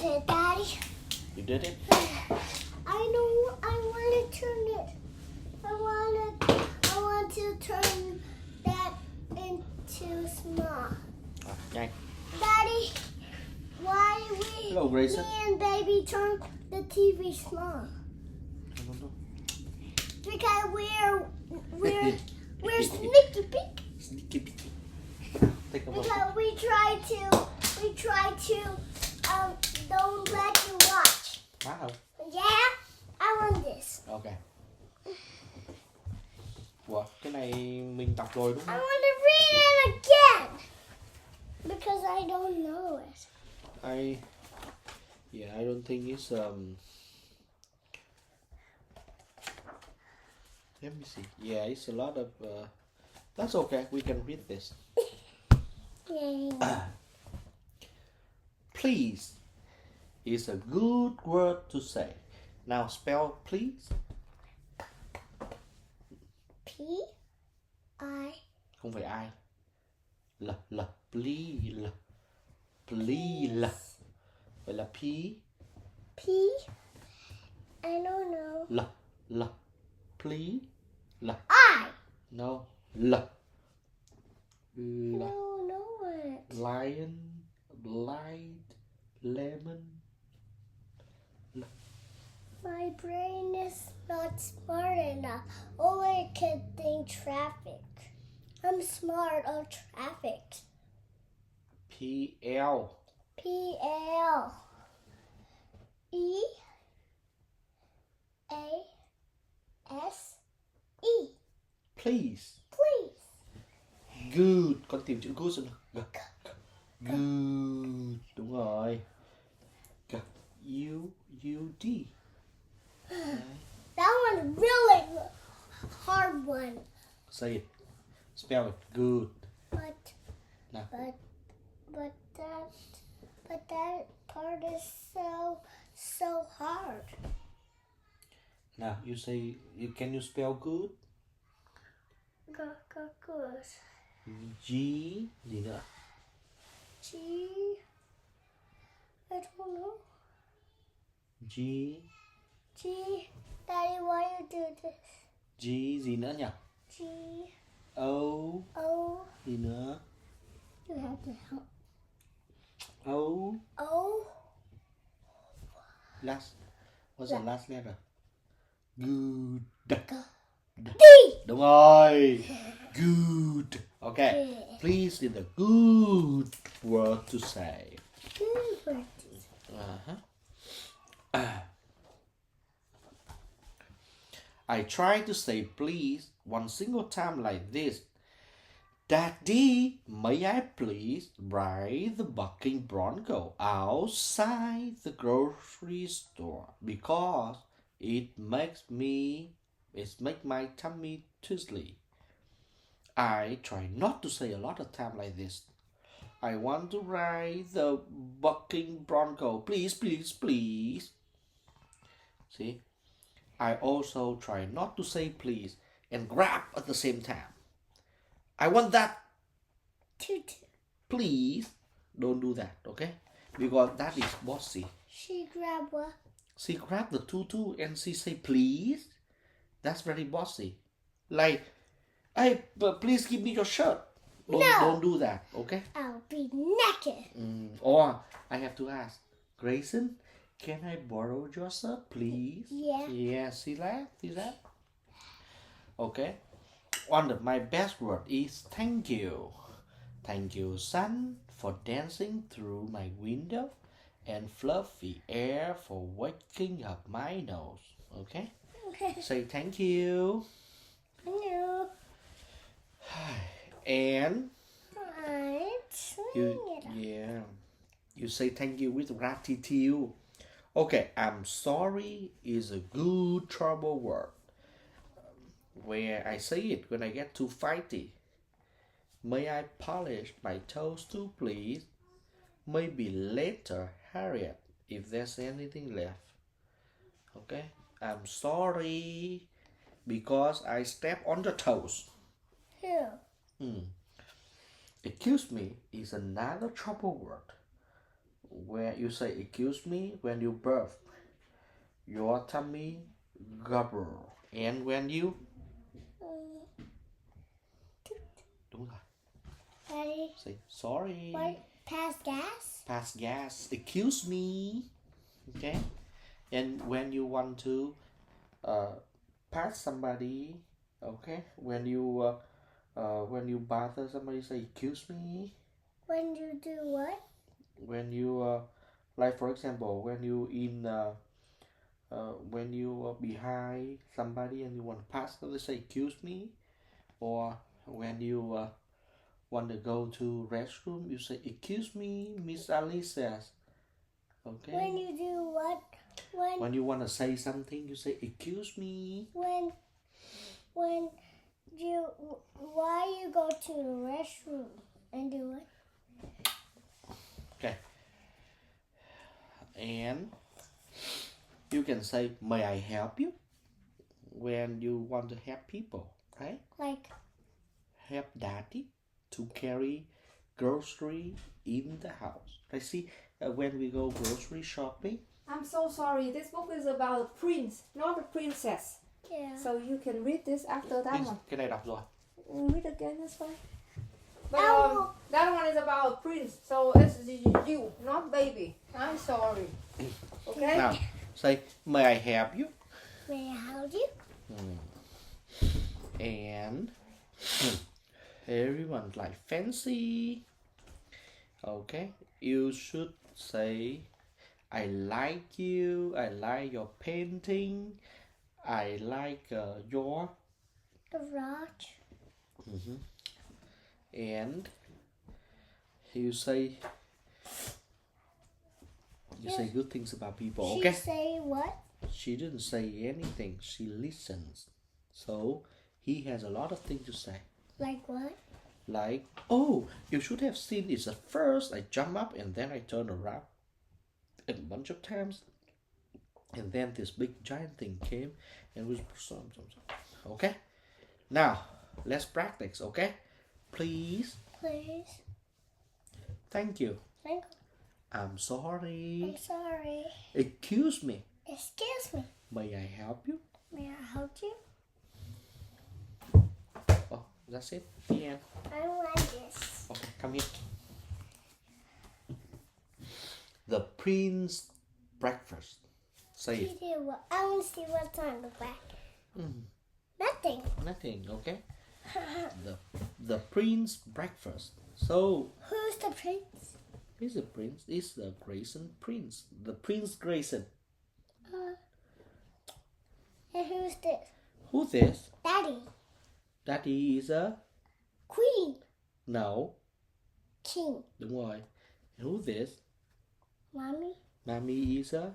did it, Daddy. You did it? I know. I want to turn it. I want to turn that into small. Nhanh. Daddy, why we Hello, Grayson. me and baby turn the TV small? Because we're sneaky peek. Sneaky peeky. Take a look. Because we try to don't let you watch. Wow. Yeah, I want this. Ok. Ủa, cái này mình đọc rồi đúng I không? want to read it again because I don't know it. I don't think it's let me see. Yeah, it's a lot of that's okay. We can read this. Yay. Please is a good word to say. Now spell please. P-I. Không phải ai. Please. Please. Vậy là P. P. I don't know. Please. I. No. No, know it. Lion. Light. Lemon. My brain is not smart enough. All I can think traffic. I'm smart of traffic. P-L. P-L. E-A-S-E. Please. Please. Good. Con tìm chữ good xem nào. Good. Đúng rồi. U-U-D. That one's really hard one. Say it. Spell it. Good. But Nào. But that part is so hard. Now you say can you spell good? Good. G gì nữa? G. I don't know. G Daddy, why you do this? G gì nữa nhỉ? G. O O. gì nữa? You have to help. O O. last. What's the last letter? Good. D. Đúng rồi. Good. Okay. Yeah. Please is a good word to say. Good word. I try to say please one single time like this. Daddy, may I please ride the bucking bronco outside the grocery store because it makes my tummy twiddly. I try not to say a lot of time like this. I want to ride the bucking bronco. Please, please, please. See? I also try not to say please and grab at the same time. I want that. Toot. Please. Don't do that, okay? Because that is bossy. She grabbed what? She grabbed the tutu and she say please. That's very bossy. Like, hey, please give me your shirt. Don't do that, okay? I'll be naked. Or I have to ask, Grayson, can I borrow your shirt, please? Yeah. Yeah, see that? See that? Okay. My best word is thank you. Thank you, sun, for dancing through my window and fluffy air for waking up my nose. Okay? Say thank you. Hello. And I'm you say thank you with gratitude. Okay, I'm sorry is a good trouble word. Where I say it when I get too fighty. May I polish my toes too, please? Maybe later, Harriet, if there's anything left. Okay, I'm sorry because I step on the toes. Here. Excuse me is another trouble word. When you say excuse me when you birth, your tummy gobble. And when you đúng rồi. Daddy, Say sorry. what? Pass gas? Pass gas. Excuse me. Okay. And when you want to pass somebody, okay. When you bother somebody, say excuse me. When you do what? When you like for example, when you when you are behind somebody and you want to pass, they say excuse me. Or when you want to go to restroom, you say excuse me, Miss Alice says. Okay. When you do what? When you want to say something, you say excuse me. When you why you go to the restroom and do what? Okay. And you can say may I help you when you want to help people, right? Like Help daddy to carry grocery in the house. Right? See, when we go grocery shopping. I'm so sorry. This book is about a prince, not a princess. yeah. So you can read this after that one. Cái này đọc rồi. Read again, that's fine. But Oh. that one is about a prince, so it's you, not baby. I'm sorry. Okay? Now, say may I help you? May I help you? And everyone like fancy. Okay, you should say I like you, I like your painting, I like your Garage. and you say good things about people. She Okay, say what? she didn't say anything, she listens, so he has a lot of things to say. Like what? Like, oh, you should have seen this at first. I jump up and then I turn around a bunch of times. And then this big giant thing came and was some. Okay? Now, let's practice, okay? Please. Please. Thank you. Thank I'm sorry. I'm sorry. Excuse me. Excuse me. May I help you? May I help you? Oh, that's it. The end. I don't like this. Okay, come here. The Prince Breakfast. Say it. You do what? I want to see what's on the back. Nothing. Nothing, okay? The Prince Breakfast. So, Who's the prince? he's the prince. It's the Grayson Prince. The Prince Grayson. And who's this? Who's this? Daddy. Daddy is a... Queen. No. King. Đúng rồi. Who's this? Mommy. Mommy is a...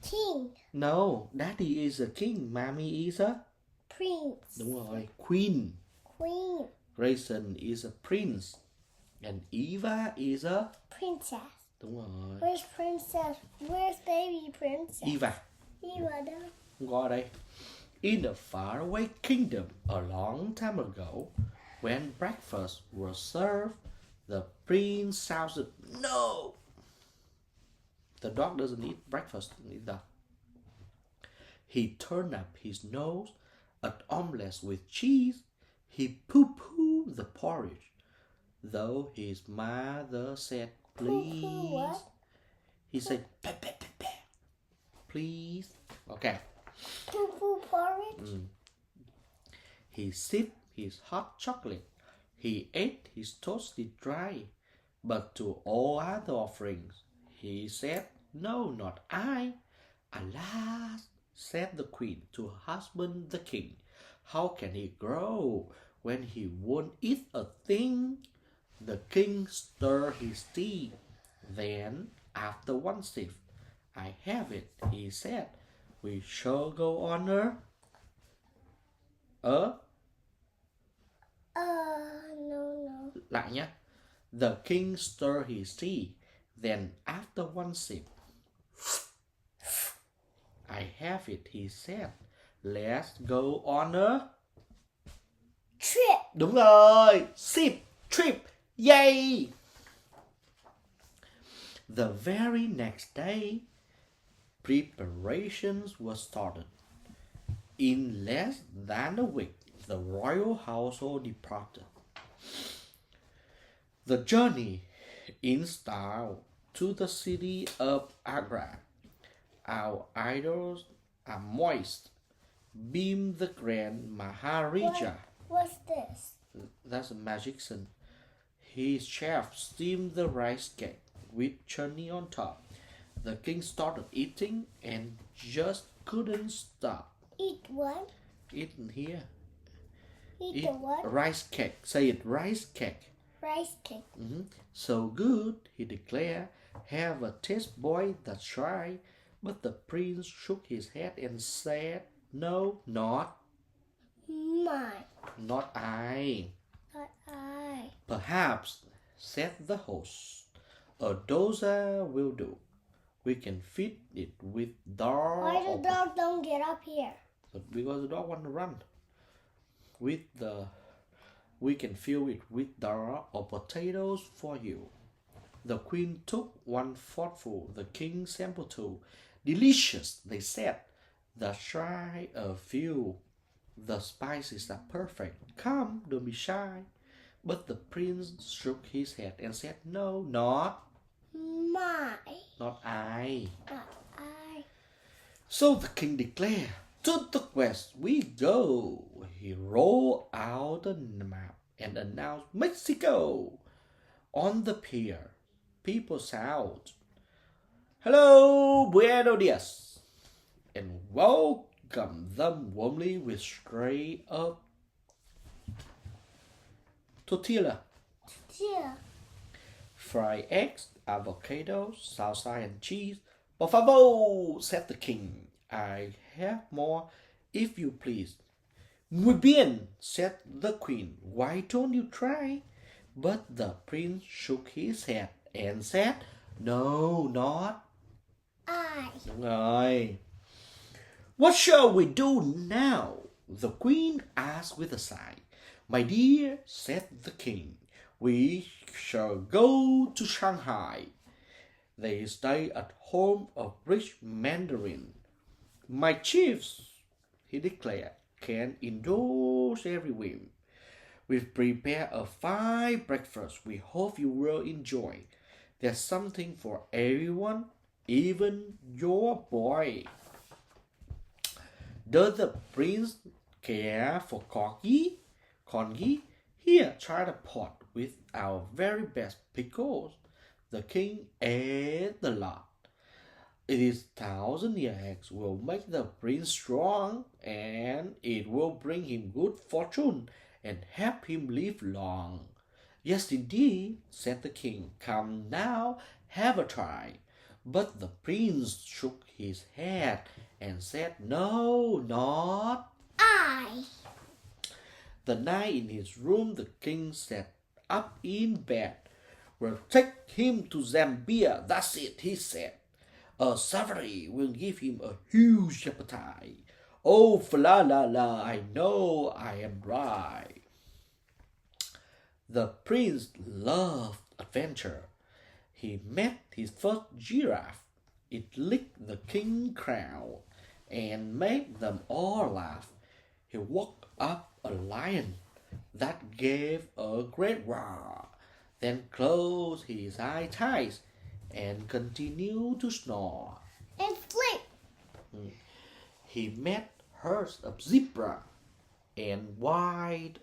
King. No. Daddy is a king. Mommy is a... Prince. Đúng rồi. Queen. Queen. Grayson is a prince. And Eva is a... Princess. Đúng rồi. Where's princess? Where's baby princess? Eva. Eva đâu? Không có ở đây. In a faraway kingdom a long time ago, when breakfast was served, the prince shouted, "No!" The dog doesn't eat breakfast either. He turned up his nose at omelets with cheese. He pooh-poohed the porridge, though his mother said, "Please." Pooh-pooh what? He said, "Pe, pe, pe, pe." Please. Okay. Poo-poo porridge? He sipped his hot chocolate. He ate his toasted dry. But to all other offerings, he said, "No, not I." "Alas," said the queen to her husband the king, "how can he grow when he won't eat a thing?" The king stirred his tea. Then, after one sip, "I have it," he said. "We shall go on a No. Lại nhé. The king stirred his tea. Then after one sip, "I have it," he said. "Let's go on a..." Trip. Đúng rồi. Sip, trip, yay. The very next day, preparations were started. In less than a week, the royal household departed. The journey in style to the city of Agra. Our idols are moist. Beam the grand Maharaja. What's this? That's a magician. His chef steamed the rice cake with chutney on top. The king started eating and just couldn't stop. Eat what? Eating here. Eat the what? Rice cake. Say it, rice cake. Rice cake. So good, he declared. Have a taste, boy, that's try. But the prince shook his head and said, no, not Mine. Not I. Not I. Perhaps, said the host, a dosa will do. We can feed it with dal. Why the dog don't get up here? But because the dog want to run. We can fill it with dal or potatoes for you. The queen took one thoughtful, the king sampled two. Delicious, they said. Just try a few. The spices are perfect. Come, don't be shy. But the prince shook his head and said, no, not Mine. I. Not I. So the king declared, to the west we go. He rolled out the map and announced Mexico. On the pier, people shout, hello, buenos dias, and welcome them warmly with straight up tortilla, Yeah. fried eggs, avocados, salsa, and cheese. Por favor, said the king. I have more, if you please. Muy bien, said the queen. Why don't you try? But the prince shook his head and said, no, not I. What shall we do now? The queen asked with a sigh. My dear, said the king, we shall go to Shanghai. They stay at home of rich mandarin. My chiefs, he declared, can indulge every whim. We've prepared a fine breakfast we hope you will enjoy. There's something for everyone, even your boy. Does the prince care for corgi? Here, try the pot with our very best pickles. The king ate the lot. It is 1,000-year eggs will make the prince strong, and it will bring him good fortune and help him live long. Yes, indeed, said the king. Come now, have a try. But the prince shook his head and said, no, not I. The night in his room, the king sat up in bed. We'll take him to Zambia, that's it, he said. A safari will give him a huge appetite. Oh, la la la, I know I am right. The prince loved adventure. He met his first giraffe. It licked the king's crown and made them all laugh. He walked up a lion that gave a great roar, then closed his eyes tight and continued to snore. And sleep. He met herds of zebra and wild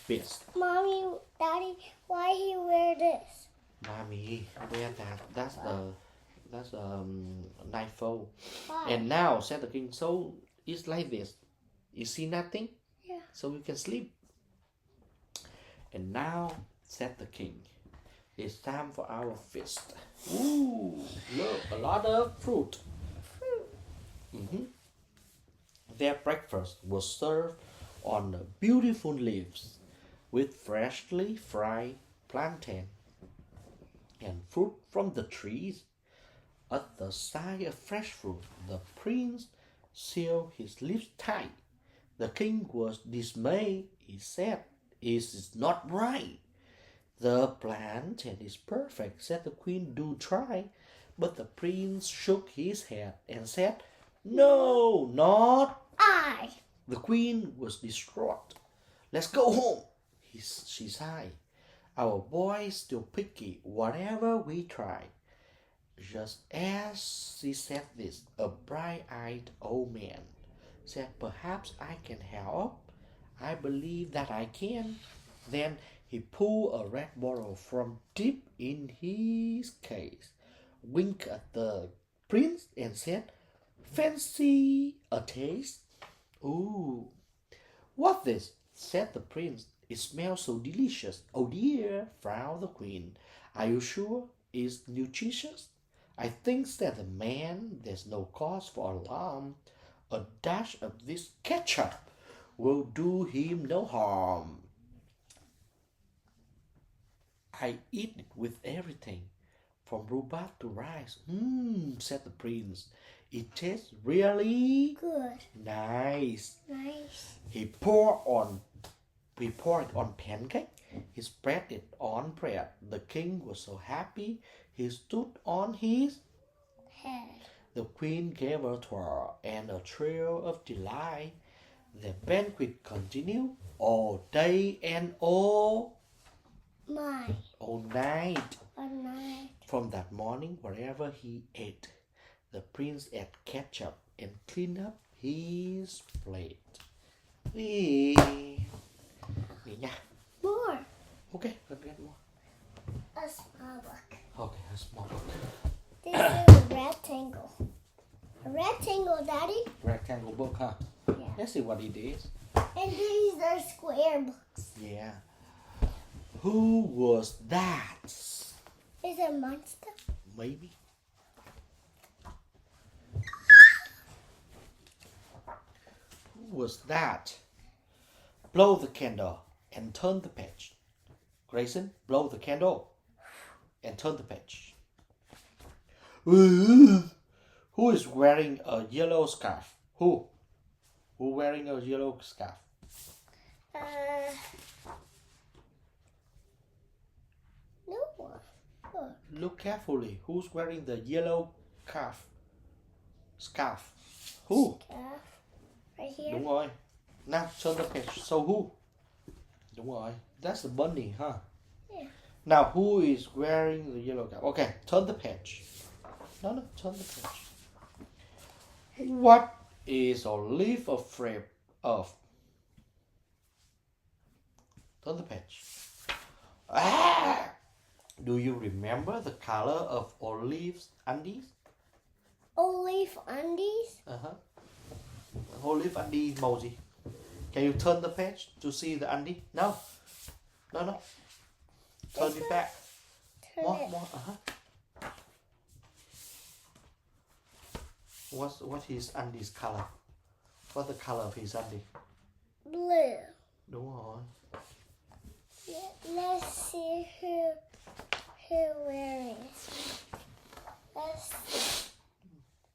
beasts. Mommy, Daddy, why he wear this? Mommy, wear that. That's nightfall. Why? And now, said the king, so it's like this. You see nothing? Yeah. So we can sleep. And now, said the king, it's time for our feast. Ooh, look, a lot of fruit. Their breakfast was served on beautiful leaves with freshly fried plantain and fruit from the trees. At the sight of fresh fruit, the prince sealed his lips tight. The king was dismayed. He said, "It is not right. The plantain is perfect, said the queen. Do try. But the prince shook his head and said, No, not. I. The queen was distraught. Let's go home, she sighed. Our boy's still picky, whatever we try. Just as she said this, a bright-eyed old man said, Perhaps I can help. I believe that I can. Then he pulled a red bottle from deep in his case, winked at the prince, and said, Fancy a taste? Ooh, what this? Said the prince. It smells so delicious. Oh dear, frowned the queen. Are you sure it's nutritious? I think, said the man, there's no cause for alarm. A dash of this ketchup will do him no harm. I eat it with everything, from rhubarb to rice. Said the prince. It tastes really Good. nice. Nice. He poured it on pancake. He spread it on bread. The king was so happy he stood on his Head. The queen gave a twirl and a thrill of delight. The banquet continued all day and all night. A night. From that morning, wherever he ate, the prince ate ketchup and cleaned up his plate. Đi nha. More. Okay, let's get more. A small book. Okay, a small book. This is a rectangle. A rectangle, Daddy? Rectangle book, huh? Yeah. Let's see what it is. And these are square books. Yeah. Who was that? Is it a monster? Maybe. Who was that? Blow the candle and turn the page. Grayson, blow the candle and turn the page. Who is wearing a yellow scarf? Who? Who wearing a yellow scarf? No one. Oh, Look carefully. Who's wearing the yellow scarf? Who? scarf. Right here. Đúng rồi. Now turn the page. So who? Đúng rồi. That's the bunny, huh? Yeah. Now who is wearing the yellow cap? Okay, turn the page. No, turn the page. What is Olive afraid of? Turn the page. Ah! Do you remember the color of Olive's undies? Olive undies. Olive undies màu gì? Can you turn the page to see the undie? No. Turn it back. Turn it. More. What his undies color? What's the color of his undie? Blue. Đúng rồi. Let's see who wearing it. Let's see.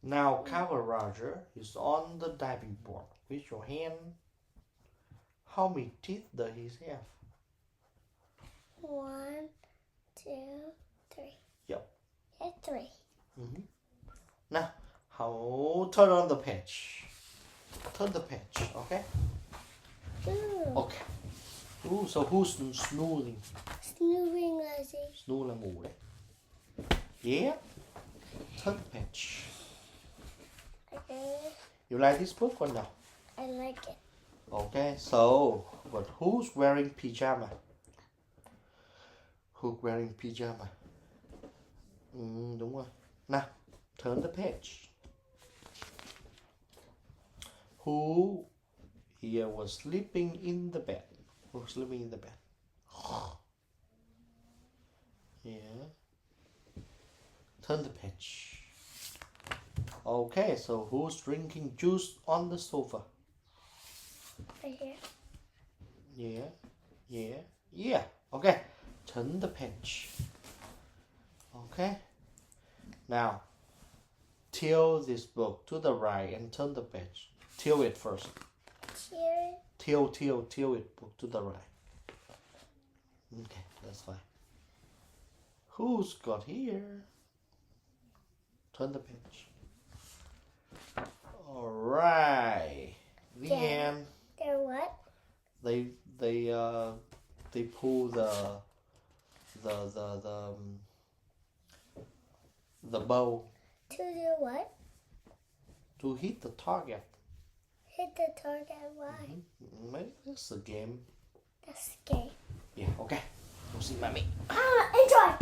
Now Cover Roger is on the diving board. With your hand. How many teeth does he have? 1, 2, 3. Yep. Yeah, 3. Now, how turn on the page? Turn the page, okay? Ooh. Okay. Ooh, so who's snoozing? Snoozing Lizzie. Snoo là ngủ đấy. Yeah. Turn the page. Okay. You like this book or no? I like it. Okay, so, but who's wearing pyjama? Who's wearing pyjama? Đúng rồi. Now, turn the page. Who here was sleeping in the bed? Who's sleeping in the bed? Yeah. Turn the page. Okay, so who's drinking juice on the sofa? Right here. Yeah. Okay, turn the page. Okay. Now, tilt this book to the right and turn the page. Tilt it first. Cheer. Tilt it book to the right. Okay, that's fine. Who's got here? Turn the page. All right. The Yeah. end. They're what? They pull the bow To do what? to hit the target. Hit the target. Why? Maybe that's the game. That's the game. Yeah. Okay. Go see mommy. Enjoy.